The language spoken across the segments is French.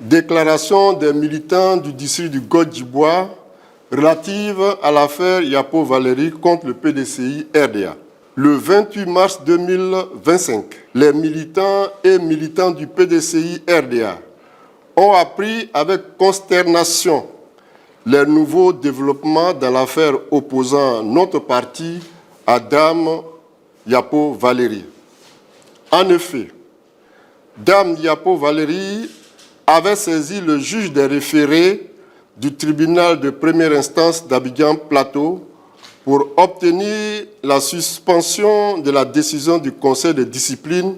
Déclaration des militants du district du Godjibois relative à l'affaire Yapo Valéry contre le PDCI RDA. Le 28 mars 2025, les militants et militantes du PDCI RDA ont appris avec consternation les nouveaux développements dans l'affaire opposant notre parti à Dame Yapo Valéry. En effet, Dame Yapo Valéry avait saisi le juge des référés du tribunal de première instance d'Abidjan-Plateau pour obtenir la suspension de la décision du conseil de discipline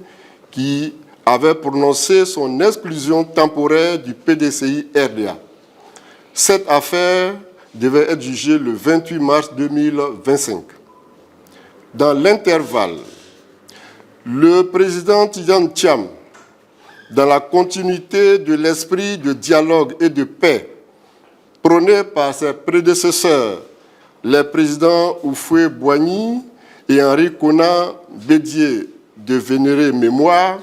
qui avait prononcé son exclusion temporaire du PDCI RDA. Cette affaire devait être jugée le 28 mars 2025. Dans l'intervalle, le président Tidjane Thiam, dans la continuité de l'esprit de dialogue et de paix prôné par ses prédécesseurs, les présidents Oufoué Boigny et Henri Konan Bédié de vénérée mémoire,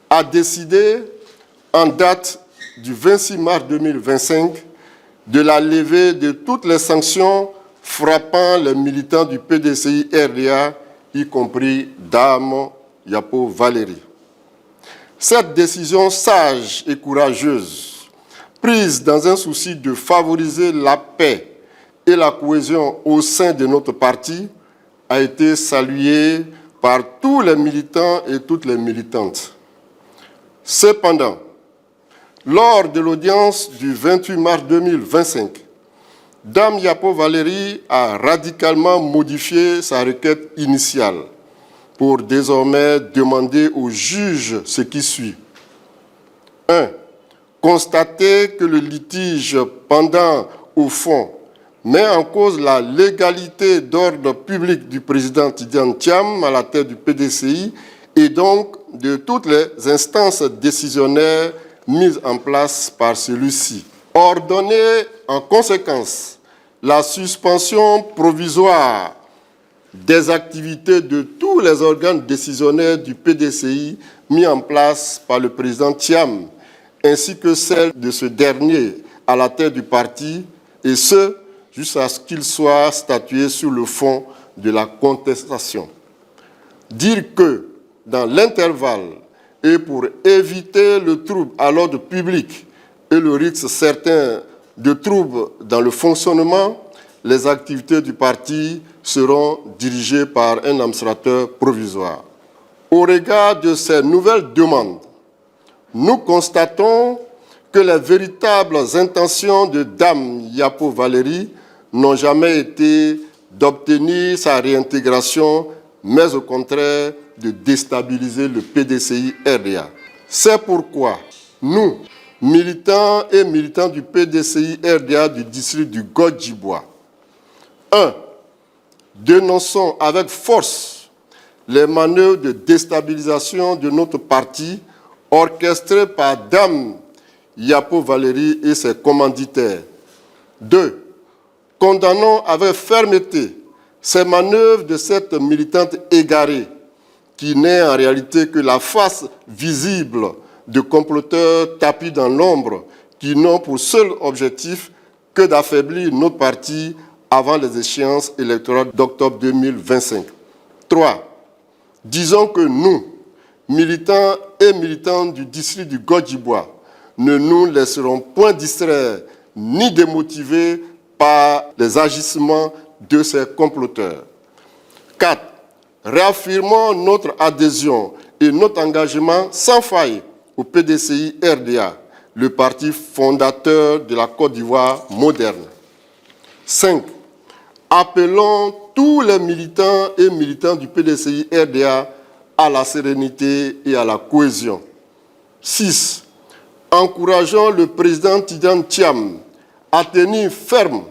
a décidé, en date du 26 mars 2025, de la levée de toutes les sanctions frappant les militants du PDCI RDA, y compris Dame Yapo Valéry. Cette décision sage et courageuse, prise dans un souci de favoriser la paix et la cohésion au sein de notre parti, a été saluée par tous les militants et toutes les militantes. Cependant, lors de l'audience du 28 mars 2025, Dame Yapo Valéry a radicalement modifié sa requête initiale pour désormais demander au juge ce qui suit. 1. Constater que le litige pendant au fond met en cause la légalité d'ordre public du président Tidjane Thiam à la tête du PDCI et donc de toutes les instances décisionnaires mises en place par celui-ci. Ordonner en conséquence la suspension provisoire des activités de tous les organes décisionnaires du PDCI mis en place par le président Thiam, ainsi que celle de ce dernier à la tête du parti, et ce, jusqu'à ce qu'il soit statué sur le fond de la contestation. Dire que, dans l'intervalle, et pour éviter le trouble à l'ordre public et le risque certain de troubles dans le fonctionnement, les activités du parti seront dirigées par un administrateur provisoire. Au regard de ces nouvelles demandes, nous constatons que les véritables intentions de Dame Yapo Valéry n'ont jamais été d'obtenir sa réintégration, mais au contraire de déstabiliser le PDCI RDA. C'est pourquoi nous, militants et militants du PDCI RDA du district du Godjibois, 1. Dénonçons avec force les manœuvres de déstabilisation de notre parti orchestrées par Dame Yapo Valéry et ses commanditaires. 2. Condamnons avec fermeté ces manœuvres de cette militante égarée qui n'est en réalité que la face visible de comploteurs tapis dans l'ombre qui n'ont pour seul objectif que d'affaiblir notre parti avant les échéances électorales d'octobre 2025. 3. Disons que nous, militants et militantes du district du Godjibois, ne nous laisserons point distraire ni démotiver par les agissements de ces comploteurs. 4. Réaffirmons notre adhésion et notre engagement sans faille au PDCI RDA, le parti fondateur de la Côte d'Ivoire moderne. 5. Appelons tous les militants et militantes du PDCI RDA à la sérénité et à la cohésion. 6. Encourageons le président Tidjane Thiam à tenir ferme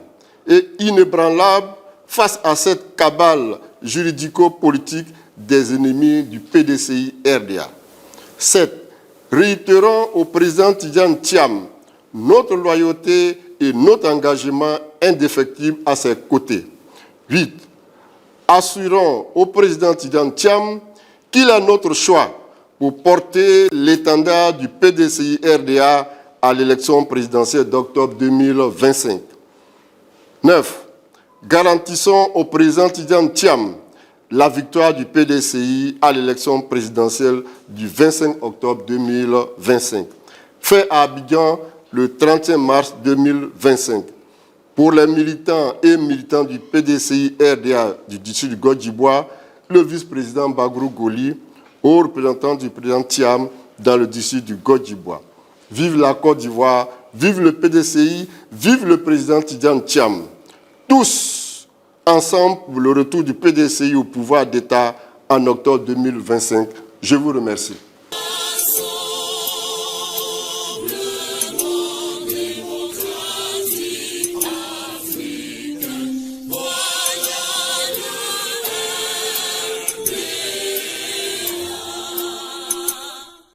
et inébranlable face à cette cabale juridico-politique des ennemis du PDCI RDA. 7. Réitérons au président Tidjane Thiam notre loyauté et notre engagement indéfectible à ses côtés. 8. Assurons au président Tidjane Thiam qu'il a notre choix pour porter l'étendard du PDCI RDA à l'élection présidentielle d'octobre 2025. 9. Garantissons au président Tidjane Thiam la victoire du PDCI à l'élection présidentielle du 25 octobre 2025. Fait à Abidjan le 31 mars 2025. Pour les militants et militants du PDCI RDA du district du Godjibois, le vice-président Bagrou Goli, aux représentants du président Thiam dans le district du Godjibois. Vive la Côte d'Ivoire, vive le PDCI, vive le président Tidjane Thiam. Tous ensemble pour le retour du PDCI au pouvoir d'État en octobre 2025. Je vous remercie.